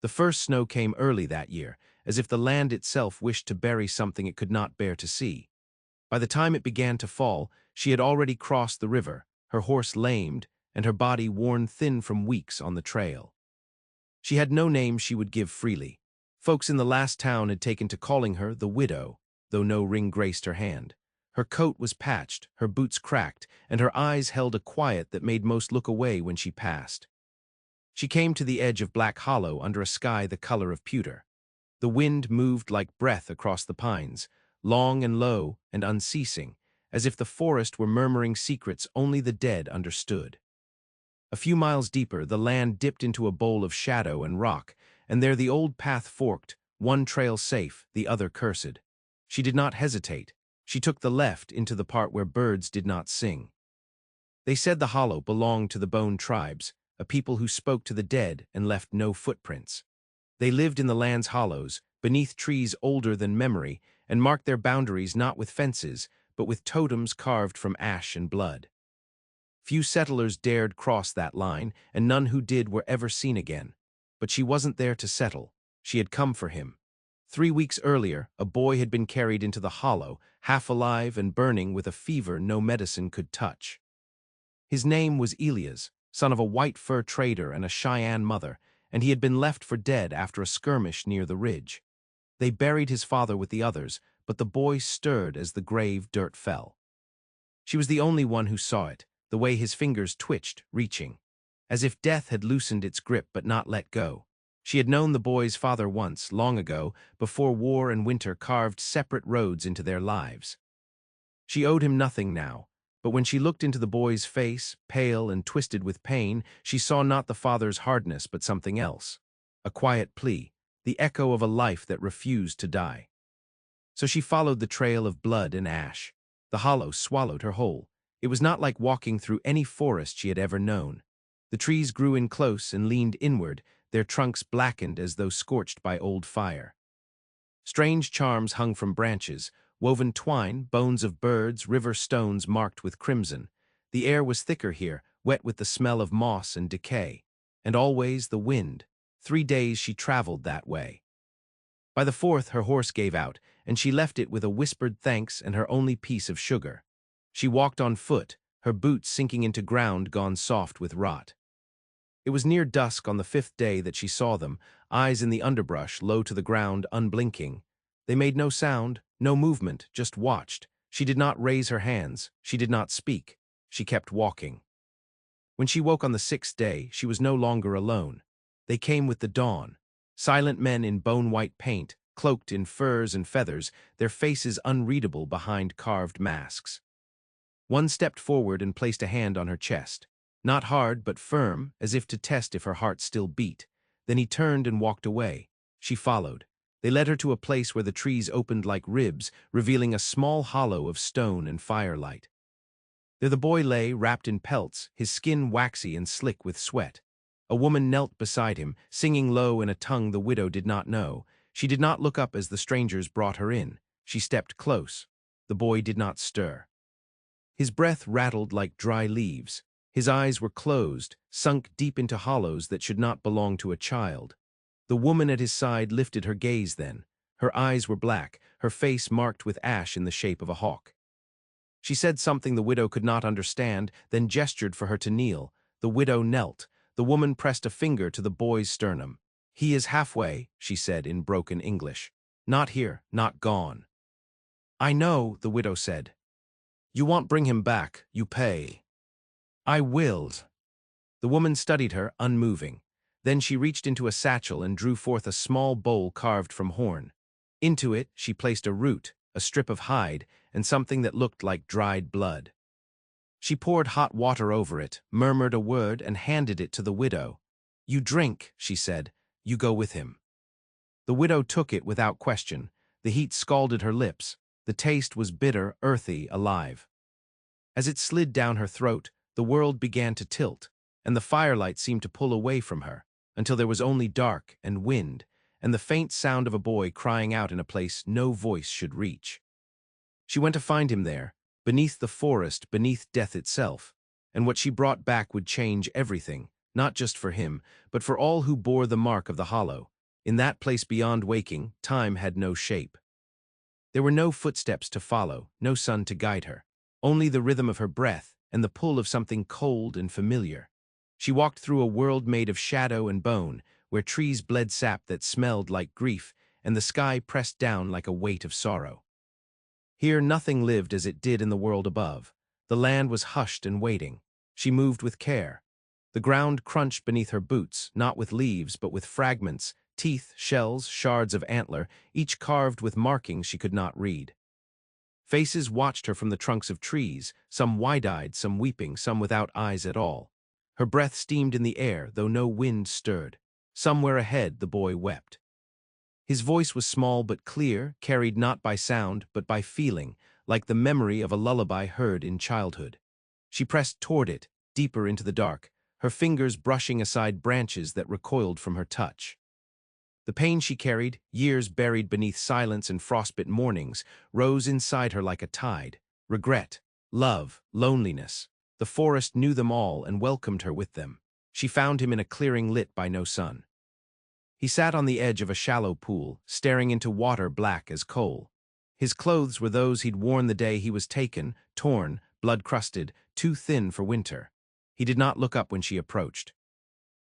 The first snow came early that year, as if the land itself wished to bury something it could not bear to see. By the time it began to fall, she had already crossed the river, her horse lamed, and her body worn thin from weeks on the trail. She had no name she would give freely. Folks in the last town had taken to calling her the widow, though no ring graced her hand. Her coat was patched, her boots cracked, and her eyes held a quiet that made most look away when she passed. She came to the edge of Black Hollow under a sky the color of pewter. The wind moved like breath across the pines, long and low and unceasing, as if the forest were murmuring secrets only the dead understood. A few miles deeper, the land dipped into a bowl of shadow and rock, and there the old path forked, one trail safe, the other cursed. She did not hesitate. She took the left into the part where birds did not sing. They said the hollow belonged to the Bone tribes, a people who spoke to the dead and left no footprints. They lived in the land's hollows, beneath trees older than memory, and marked their boundaries not with fences, but with totems carved from ash and blood. Few settlers dared cross that line, and none who did were ever seen again. But she wasn't there to settle. She had come for him. 3 weeks earlier, a boy had been carried into the hollow, half alive and burning with a fever no medicine could touch. His name was Elias, son of a white fur trader and a Cheyenne mother, and he had been left for dead after a skirmish near the ridge. They buried his father with the others, but the boy stirred as the grave dirt fell. She was the only one who saw it, the way his fingers twitched, reaching, as if death had loosened its grip but not let go. She had known the boy's father once, long ago, before war and winter carved separate roads into their lives. She owed him nothing now, but when she looked into the boy's face, pale and twisted with pain, she saw not the father's hardness but something else. A quiet plea, the echo of a life that refused to die. So she followed the trail of blood and ash. The hollow swallowed her whole. It was not like walking through any forest she had ever known. The trees grew in close and leaned inward, their trunks blackened as though scorched by old fire. Strange charms hung from branches, woven twine, bones of birds, river stones marked with crimson. The air was thicker here, wet with the smell of moss and decay. And always the wind. 3 days she traveled that way. By the 4th her horse gave out, and she left it with a whispered thanks and her only piece of sugar. She walked on foot, her boots sinking into ground gone soft with rot. It was near dusk on the 5th day that she saw them, eyes in the underbrush, low to the ground, unblinking. They made no sound, no movement, just watched. She did not raise her hands, she did not speak. She kept walking. When she woke on the 6th day, she was no longer alone. They came with the dawn. Silent men in bone-white paint, cloaked in furs and feathers, their faces unreadable behind carved masks. One stepped forward and placed a hand on her chest. Not hard, but firm, as if to test if her heart still beat. Then he turned and walked away. She followed. They led her to a place where the trees opened like ribs, revealing a small hollow of stone and firelight. There the boy lay, wrapped in pelts, his skin waxy and slick with sweat. A woman knelt beside him, singing low in a tongue the widow did not know. She did not look up as the strangers brought her in. She stepped close. The boy did not stir. His breath rattled like dry leaves. His eyes were closed, sunk deep into hollows that should not belong to a child. The woman at his side lifted her gaze then. Her eyes were black, her face marked with ash in the shape of a hawk. She said something the widow could not understand, then gestured for her to kneel. The widow knelt. The woman pressed a finger to the boy's sternum. "He is halfway," she said in broken English. "Not here, not gone." "I know," the widow said. "You want bring him back, you pay." "I willed." The woman studied her, unmoving. Then she reached into a satchel and drew forth a small bowl carved from horn. Into it she placed a root, a strip of hide, and something that looked like dried blood. She poured hot water over it, murmured a word, and handed it to the widow. "You drink," she said. "You go with him." The widow took it without question. The heat scalded her lips. The taste was bitter, earthy, alive. As it slid down her throat, the world began to tilt, and the firelight seemed to pull away from her, until there was only dark and wind, and the faint sound of a boy crying out in a place no voice should reach. She went to find him there, beneath the forest, beneath death itself, and what she brought back would change everything, not just for him, but for all who bore the mark of the hollow, In that place beyond waking, time had no shape. There were no footsteps to follow, no sun to guide her. Only the rhythm of her breath and the pull of something cold and familiar. She walked through a world made of shadow and bone, where trees bled sap that smelled like grief, and the sky pressed down like a weight of sorrow. Here nothing lived as it did in the world above. The land was hushed and waiting. She moved with care. The ground crunched beneath her boots, not with leaves, but with fragments, teeth, shells, shards of antler, each carved with markings she could not read. Faces watched her from the trunks of trees, some wide-eyed, some weeping, some without eyes at all. Her breath steamed in the air, though no wind stirred. Somewhere ahead, the boy wept. His voice was small but clear, carried not by sound, but by feeling, like the memory of a lullaby heard in childhood. She pressed toward it, deeper into the dark, her fingers brushing aside branches that recoiled from her touch. The pain she carried, years buried beneath silence and frostbitten mornings, rose inside her like a tide. Regret, love, loneliness. The forest knew them all and welcomed her with them. She found him in a clearing lit by no sun. He sat on the edge of a shallow pool, staring into water black as coal. His clothes were those he'd worn the day he was taken, torn, blood-crusted, too thin for winter. He did not look up when she approached.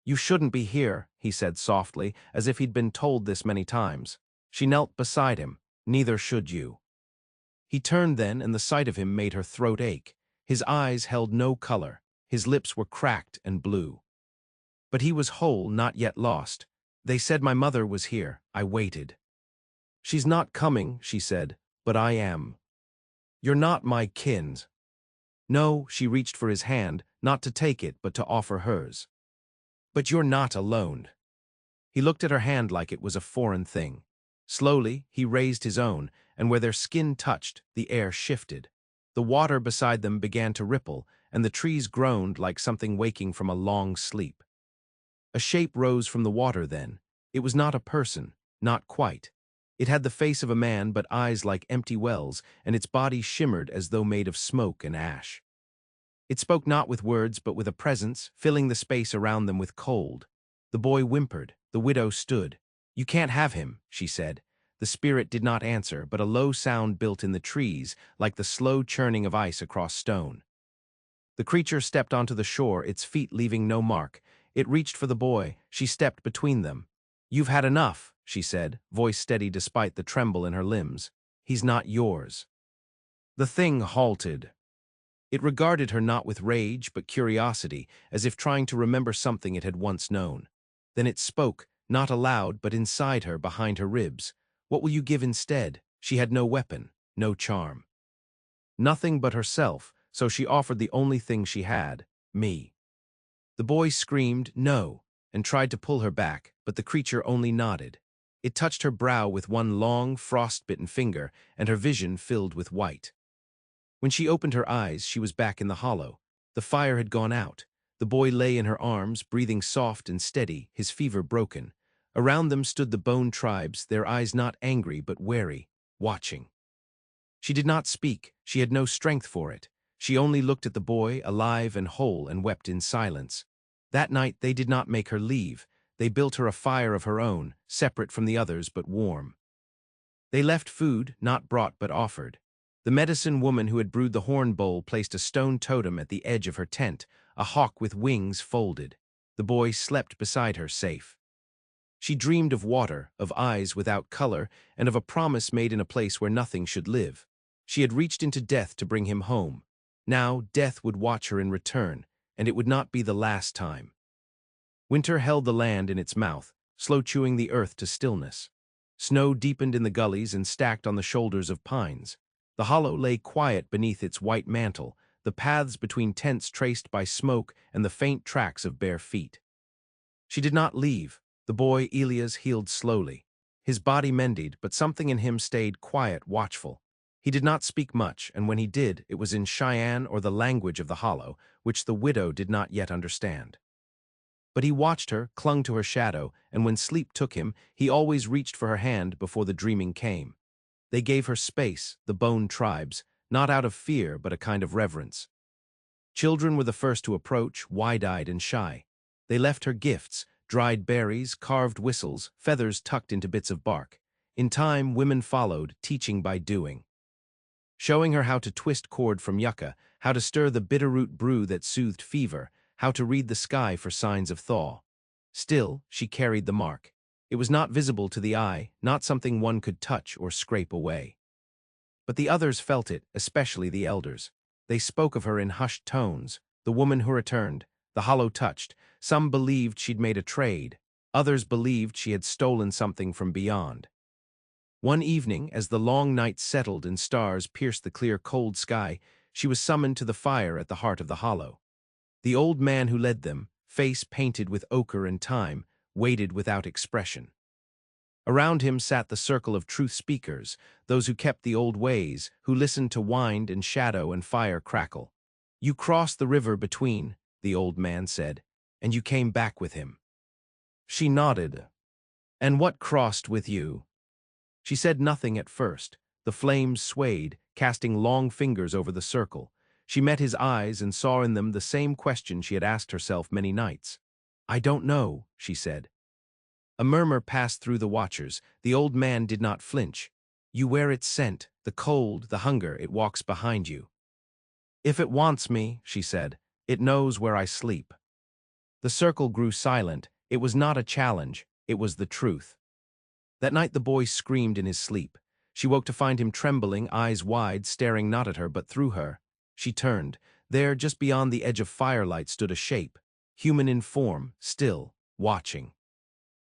"You shouldn't be here," he said softly, as if he'd been told this many times. She knelt beside him. "Neither should you." He turned then, and the sight of him made her throat ache. His eyes held no color. His lips were cracked and blue. But he was whole, not yet lost. "They said my mother was here. I waited." "She's not coming," she said, "but I am. You're not my kin." No, she reached for his hand, not to take it, but to offer hers. "But you're not alone." He looked at her hand like it was a foreign thing. Slowly, he raised his own, and where their skin touched, the air shifted. The water beside them began to ripple, and the trees groaned like something waking from a long sleep. A shape rose from the water then. It was not a person, not quite. It had the face of a man but eyes like empty wells, and its body shimmered as though made of smoke and ash. It spoke not with words but with a presence, filling the space around them with cold. The boy whimpered. The widow stood. "You can't have him," she said. The spirit did not answer, but a low sound built in the trees, like the slow churning of ice across stone. The creature stepped onto the shore, its feet leaving no mark. It reached for the boy. She stepped between them. "You've had enough," she said, voice steady despite the tremble in her limbs. "He's not yours." The thing halted. It regarded her not with rage but curiosity, as if trying to remember something it had once known. Then it spoke, not aloud but inside her, behind her ribs. "What will you give instead?" She had no weapon, no charm. Nothing but herself, so she offered the only thing she had, me. The boy screamed, "No," and tried to pull her back, but the creature only nodded. It touched her brow with one long, frost-bitten finger, and her vision filled with white. When she opened her eyes, she was back in the hollow. The fire had gone out. The boy lay in her arms, breathing soft and steady, his fever broken. Around them stood the bone tribes, their eyes not angry but wary, watching. She did not speak. She had no strength for it. She only looked at the boy, alive and whole, and wept in silence. That night they did not make her leave. They built her a fire of her own, separate from the others but warm. They left food, not brought but offered. The medicine woman who had brewed the horn bowl placed a stone totem at the edge of her tent, a hawk with wings folded. The boy slept beside her, safe. She dreamed of water, of eyes without color, and of a promise made in a place where nothing should live. She had reached into death to bring him home. Now death would watch her in return, and it would not be the last time. Winter held the land in its mouth, slow chewing the earth to stillness. Snow deepened in the gullies and stacked on the shoulders of pines. The hollow lay quiet beneath its white mantle, the paths between tents traced by smoke and the faint tracks of bare feet. She did not leave. The boy, Elias, healed slowly. His body mended, but something in him stayed quiet, watchful. He did not speak much, and when he did, it was in Cheyenne or the language of the hollow, which the widow did not yet understand. But he watched her, clung to her shadow, and when sleep took him, he always reached for her hand before the dreaming came. They gave her space, the bone tribes, not out of fear but a kind of reverence. Children were the first to approach, wide-eyed and shy. They left her gifts, dried berries, carved whistles, feathers tucked into bits of bark. In time, women followed, teaching by doing. Showing her how to twist cord from yucca, how to stir the bitterroot brew that soothed fever, how to read the sky for signs of thaw. Still, she carried the mark. It was not visible to the eye, not something one could touch or scrape away. But the others felt it, especially the elders. They spoke of her in hushed tones, the woman who returned, the hollow touched. Some believed she'd made a trade, others believed she had stolen something from beyond. One evening, as the long night settled and stars pierced the clear, cold sky, she was summoned to the fire at the heart of the hollow. The old man who led them, face painted with ochre and time, waited without expression. Around him sat the circle of truth speakers, those who kept the old ways, who listened to wind and shadow and fire crackle. "You crossed the river between," the old man said, "and you came back with him." She nodded. "And what crossed with you?" She said nothing at first. The flames swayed, casting long fingers over the circle. She met his eyes and saw in them the same question she had asked herself many nights. "I don't know," she said. A murmur passed through the watchers. The old man did not flinch. "You wear its scent, the cold, the hunger, it walks behind you." "If it wants me," she said, "it knows where I sleep." The circle grew silent. It was not a challenge, it was the truth. That night the boy screamed in his sleep. She woke to find him trembling, eyes wide, staring not at her but through her. She turned. There, just beyond the edge of firelight, stood a shape, human in form, still, watching.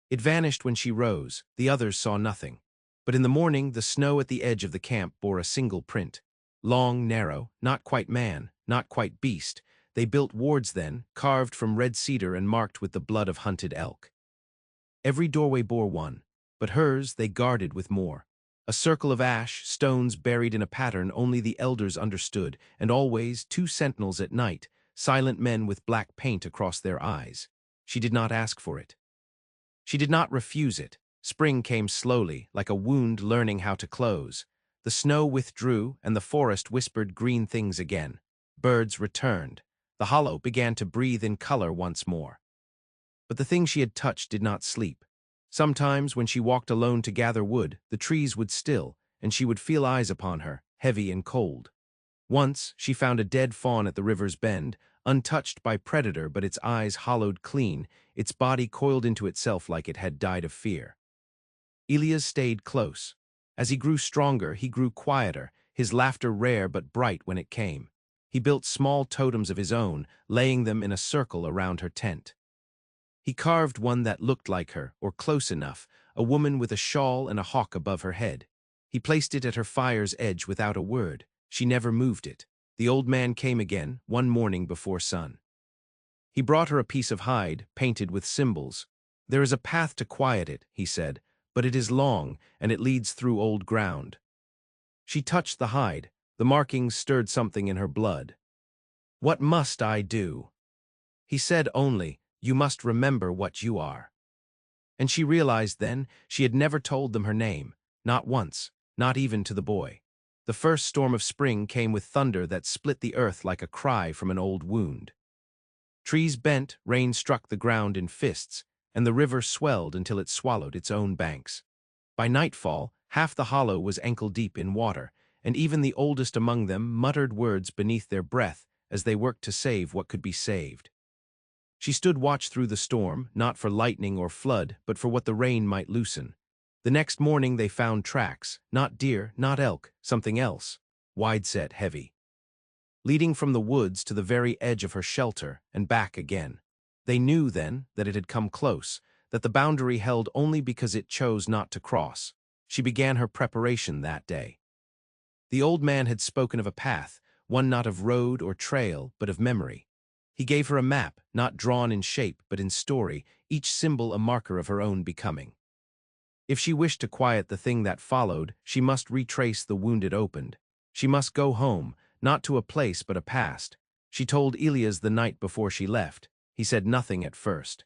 It vanished when she rose. The others saw nothing. But in the morning, the snow at the edge of the camp bore a single print. Long, narrow, not quite man, not quite beast. They built wards then, carved from red cedar and marked with the blood of hunted elk. Every doorway bore one, but hers they guarded with more. A circle of ash, stones buried in a pattern only the elders understood, and always 2 sentinels at night, silent men with black paint across their eyes. She did not ask for it. She did not refuse it. Spring came slowly, like a wound learning how to close. The snow withdrew, and the forest whispered green things again. Birds returned. The hollow began to breathe in color once more. But the thing she had touched did not sleep. Sometimes, when she walked alone to gather wood, the trees would still, and she would feel eyes upon her, heavy and cold. Once, she found a dead fawn at the river's bend, untouched by predator but its eyes hollowed clean, its body coiled into itself like it had died of fear. Elias stayed close. As he grew stronger, he grew quieter, his laughter rare but bright when it came. He built small totems of his own, laying them in a circle around her tent. He carved one that looked like her, or close enough, a woman with a shawl and a hawk above her head. He placed it at her fire's edge without a word. She never moved it. The old man came again, one morning before sun. He brought her a piece of hide, painted with symbols. "There is a path to quiet it," he said, "but it is long, and it leads through old ground." She touched the hide. The markings stirred something in her blood. "What must I do?" He said only, "You must remember what you are." And she realized then she had never told them her name, not once, not even to the boy. The first storm of spring came with thunder that split the earth like a cry from an old wound. Trees bent, rain struck the ground in fists, and the river swelled until it swallowed its own banks. By nightfall, half the hollow was ankle-deep in water, and even the oldest among them muttered words beneath their breath as they worked to save what could be saved. She stood watch through the storm, not for lightning or flood, but for what the rain might loosen. The next morning they found tracks, not deer, not elk, something else, wide-set, heavy, leading from the woods to the very edge of her shelter and back again. They knew then that it had come close, that the boundary held only because it chose not to cross. She began her preparation that day. The old man had spoken of a path, one not of road or trail, but of memory. He gave her a map, not drawn in shape but in story, each symbol a marker of her own becoming. If she wished to quiet the thing that followed, she must retrace the wound it opened. She must go home, not to a place but a past. She told Elias the night before she left. He said nothing at first.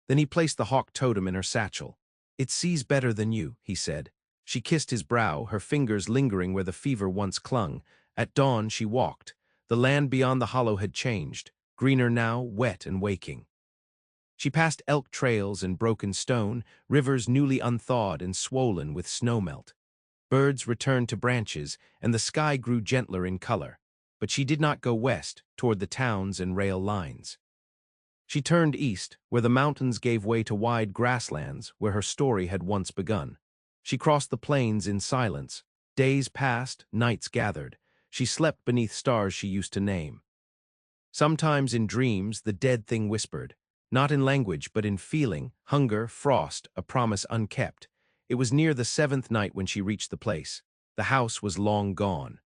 Then he placed the hawk totem in her satchel. "It sees better than you," he said. She kissed his brow, her fingers lingering where the fever once clung. At dawn she walked. The land beyond the hollow had changed, greener now, wet and waking. She passed elk trails and broken stone, rivers newly unthawed and swollen with snowmelt. Birds returned to branches, and the sky grew gentler in color. But she did not go west, toward the towns and rail lines. She turned east, where the mountains gave way to wide grasslands where her story had once begun. She crossed the plains in silence. Days passed, nights gathered. She slept beneath stars she used to name. Sometimes in dreams the dead thing whispered, not in language but in feeling, hunger, frost, a promise unkept. It was near the seventh night when she reached the place. The house was long gone.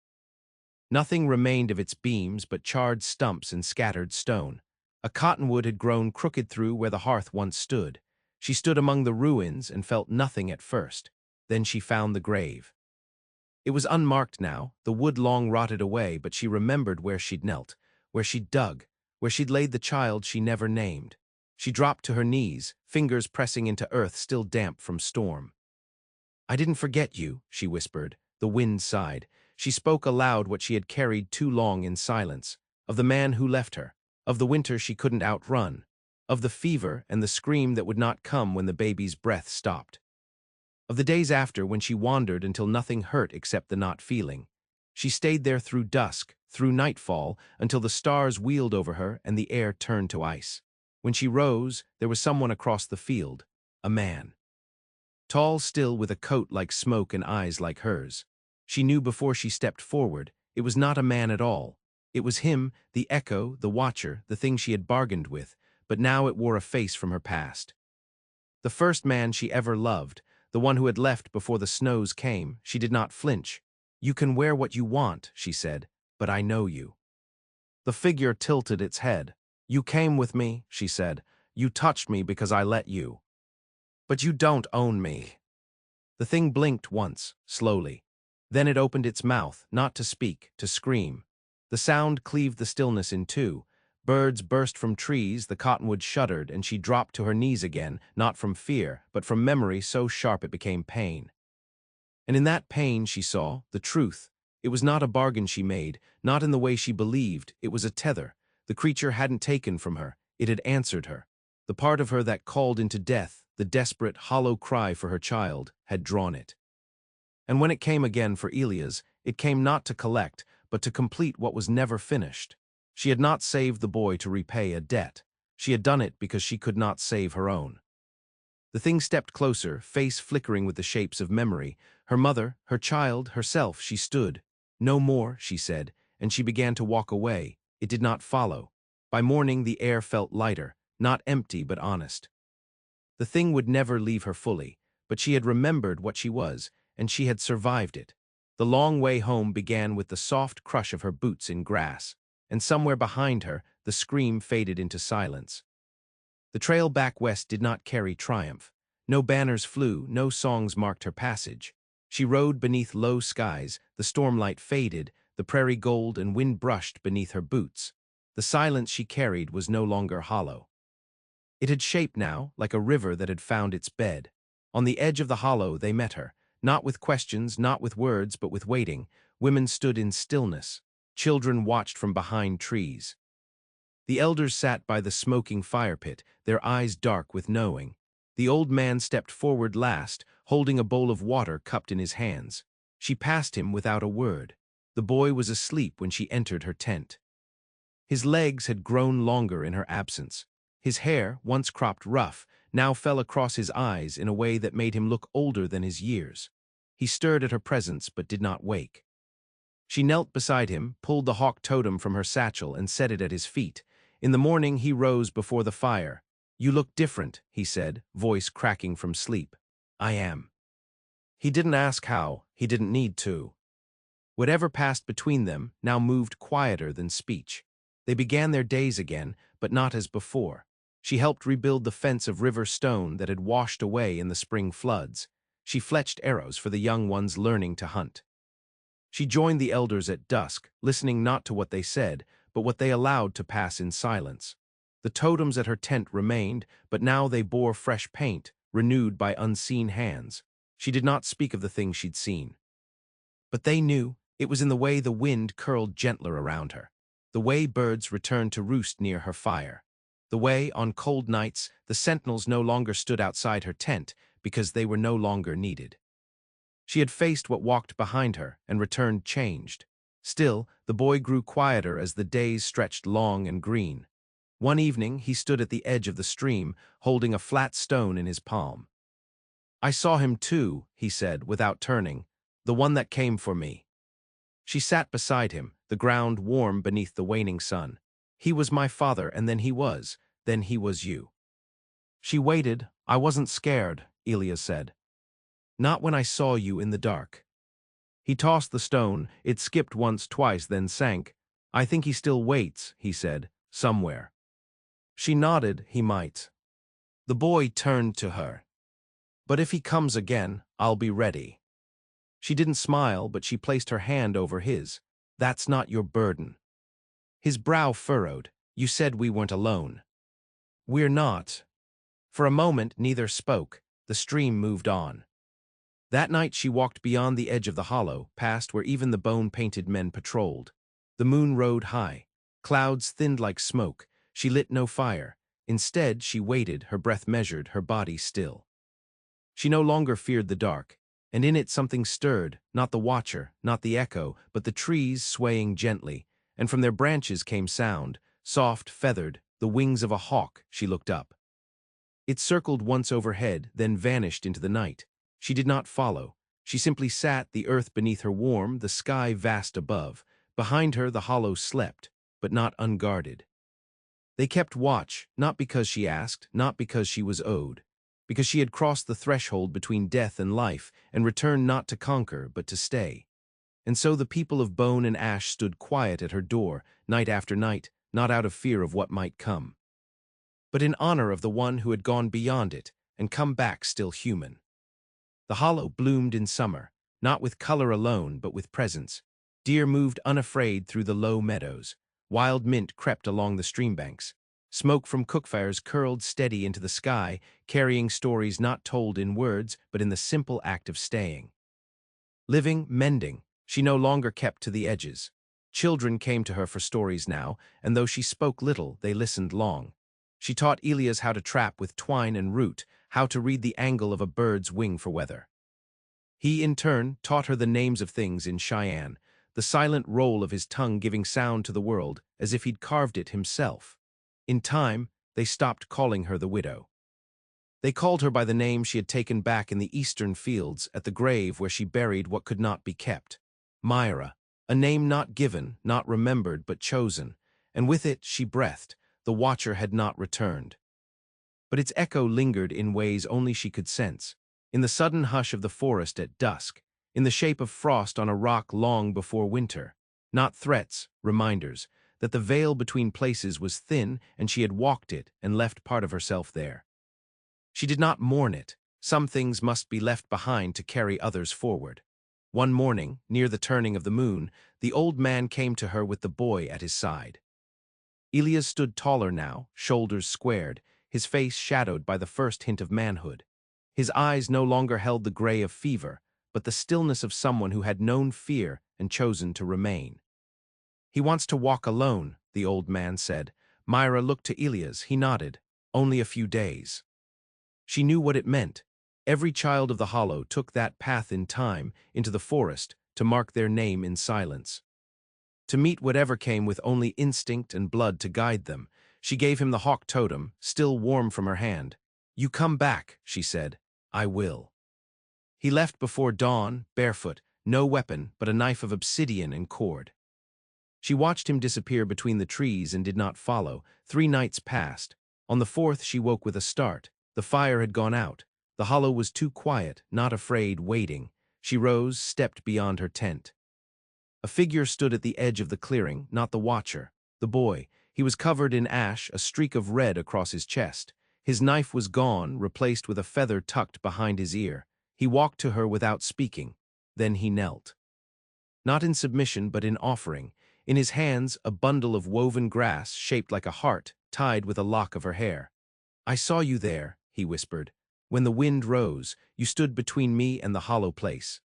Nothing remained of its beams but charred stumps and scattered stone. A cottonwood had grown crooked through where the hearth once stood. She stood among the ruins and felt nothing at first. Then she found the grave. It was unmarked now, the wood long rotted away, but she remembered where she'd knelt, where she'd dug, where she'd laid the child she never named. She dropped to her knees, fingers pressing into earth still damp from storm. "I didn't forget you," she whispered. The wind sighed. She spoke aloud what she had carried too long in silence, of the man who left her, of the winter she couldn't outrun, of the fever and the scream that would not come when the baby's breath stopped, of the days after when she wandered until nothing hurt except the not feeling. She stayed there through dusk, through nightfall, until the stars wheeled over her and the air turned to ice. When she rose, there was someone across the field, a man. Tall still, with a coat like smoke and eyes like hers. She knew before she stepped forward, it was not a man at all. It was him, the echo, the watcher, the thing she had bargained with, but now it wore a face from her past. The first man she ever loved, the one who had left before the snows came. She did not flinch. "You can wear what you want," she said, "but I know you." The figure tilted its head. "You came with me," she said. "You touched me because I let you. But you don't own me." The thing blinked once, slowly. Then it opened its mouth, not to speak, to scream. The sound cleaved the stillness in two. Birds burst from trees, the cottonwood shuddered, and she dropped to her knees again, not from fear, but from memory so sharp it became pain. And in that pain she saw the truth. It was not a bargain she made, not in the way she believed. It was a tether. The creature hadn't taken from her. It had answered her. The part of her that called into death, the desperate, hollow cry for her child, had drawn it. And when it came again for Elias, it came not to collect, but to complete what was never finished. She had not saved the boy to repay a debt. She had done it because she could not save her own. The thing stepped closer, face flickering with the shapes of memory. Her mother, her child, herself, she stood. "No more," she said, and she began to walk away. It did not follow. By morning the air felt lighter, not empty but honest. The thing would never leave her fully, but she had remembered what she was, and she had survived it. The long way home began with the soft crush of her boots in grass, and somewhere behind her the scream faded into silence. The trail back west did not carry triumph. No banners flew, no songs marked her passage. She rode beneath low skies, the stormlight faded, the prairie gold and wind brushed beneath her boots. The silence she carried was no longer hollow. It had shape now, like a river that had found its bed. On the edge of the hollow they met her, not with questions, not with words, but with waiting. Women stood in stillness. Children watched from behind trees. The elders sat by the smoking fire pit, their eyes dark with knowing. The old man stepped forward last, holding a bowl of water cupped in his hands. She passed him without a word. The boy was asleep when she entered her tent. His legs had grown longer in her absence. His hair, once cropped rough, now fell across his eyes in a way that made him look older than his years. He stirred at her presence but did not wake. She knelt beside him, pulled the hawk totem from her satchel and set it at his feet. In the morning he rose before the fire. "You look different," he said, voice cracking from sleep. "I am." He didn't ask how, he didn't need to. Whatever passed between them now moved quieter than speech. They began their days again, but not as before. She helped rebuild the fence of river stone that had washed away in the spring floods. She fletched arrows for the young ones learning to hunt. She joined the elders at dusk, listening not to what they said, but what they allowed to pass in silence. The totems at her tent remained, but now they bore fresh paint, renewed by unseen hands. She did not speak of the things she'd seen. But they knew. It was in the way the wind curled gentler around her, the way birds returned to roost near her fire, The way, on cold nights, the sentinels no longer stood outside her tent because they were no longer needed. She had faced what walked behind her and returned changed. Still, the boy grew quieter as the days stretched long and green. One evening, he stood at the edge of the stream, holding a flat stone in his palm. "I saw him too," he said, without turning, "the one that came for me." She sat beside him, the ground warm beneath the waning sun. "He was my father, and then he was you." She waited. "I wasn't scared," Elias said. "Not when I saw you in the dark." He tossed the stone. It skipped once, twice, then sank. "I think he still waits," he said, "somewhere." She nodded. "He might." The boy turned to her. "But if he comes again, I'll be ready." She didn't smile, but she placed her hand over his. "That's not your burden." His brow furrowed. "You said we weren't alone." "We're not." For a moment, neither spoke. The stream moved on. That night she walked beyond the edge of the hollow, past where even the bone-painted men patrolled. The moon rode high. Clouds thinned like smoke. She lit no fire. Instead, she waited, her breath measured, her body still. She no longer feared the dark, and in it something stirred, not the watcher, not the echo, but the trees swaying gently, and from their branches came sound, soft, feathered, the wings of a hawk. She looked up. It circled once overhead, then vanished into the night. She did not follow. She simply sat, the earth beneath her warm, the sky vast above. Behind her the hollow slept, but not unguarded. They kept watch, not because she asked, not because she was owed, because she had crossed the threshold between death and life and returned not to conquer, but to stay. And so the people of bone and ash stood quiet at her door, night after night, not out of fear of what might come, but in honor of the one who had gone beyond it and come back still human. The hollow bloomed in summer, not with color alone, but with presence. Deer moved unafraid through the low meadows. Wild mint crept along the streambanks. Smoke from cookfires curled steady into the sky, carrying stories not told in words, but in the simple act of staying. Living, mending, she no longer kept to the edges. Children came to her for stories now, and though she spoke little, they listened long. She taught Elias how to trap with twine and root, how to read the angle of a bird's wing for weather. He, in turn, taught her the names of things in Cheyenne, the silent roll of his tongue giving sound to the world, as if he'd carved it himself. In time, they stopped calling her the widow. They called her by the name she had taken back in the eastern fields at the grave where she buried what could not be kept. Myra, a name not given, not remembered, but chosen, and with it she breathed. The watcher had not returned. But its echo lingered in ways only she could sense, in the sudden hush of the forest at dusk, in the shape of frost on a rock long before winter. Not threats, reminders, that the veil between places was thin and she had walked it and left part of herself there. She did not mourn it. Some things must be left behind to carry others forward. One morning, near the turning of the moon, the old man came to her with the boy at his side. Elias stood taller now, shoulders squared, his face shadowed by the first hint of manhood. His eyes no longer held the gray of fever, but the stillness of someone who had known fear and chosen to remain. "He wants to walk alone," the old man said. Myra looked to Elias. He nodded. "Only a few days." She knew what it meant. Every child of the hollow took that path in time, into the forest, to mark their name in silence. To meet whatever came with only instinct and blood to guide them. She gave him the hawk totem, still warm from her hand. "You come back," she said. "I will." He left before dawn, barefoot, no weapon but a knife of obsidian and cord. She watched him disappear between the trees and did not follow. 3 nights passed. On the 4th she woke with a start. The fire had gone out. The hollow was too quiet, not afraid, waiting. She rose, stepped beyond her tent. A figure stood at the edge of the clearing, not the watcher, the boy. He was covered in ash, a streak of red across his chest. His knife was gone, replaced with a feather tucked behind his ear. He walked to her without speaking. Then he knelt. Not in submission, but in offering. In his hands, a bundle of woven grass shaped like a heart, tied with a lock of her hair. "I saw you there," he whispered. "When the wind rose, you stood between me and the hollow place.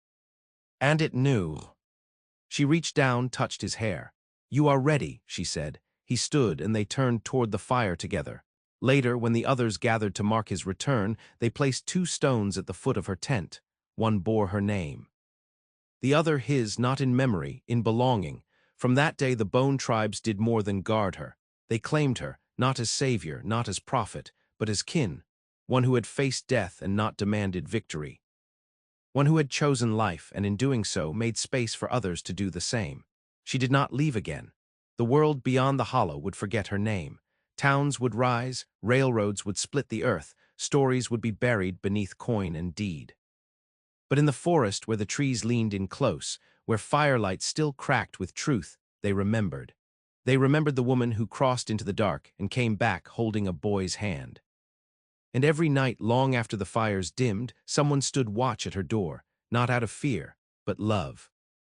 And it knew." She reached down, touched his hair. "You are ready," she said. He stood, and they turned toward the fire together. Later, when the others gathered to mark his return, they placed 2 stones at the foot of her tent. One bore her name, the other his, not in memory, in belonging. From that day the Bone tribes did more than guard her. They claimed her, not as savior, not as prophet, but as kin, one who had faced death and not demanded victory. One who had chosen life and in doing so made space for others to do the same. She did not leave again. The world beyond the hollow would forget her name. Towns would rise, railroads would split the earth, stories would be buried beneath coin and deed. But in the forest where the trees leaned in close, where firelight still cracked with truth, they remembered. They remembered the woman who crossed into the dark and came back holding a boy's hand. And every night, long after the fires dimmed, someone stood watch at her door, not out of fear, but love.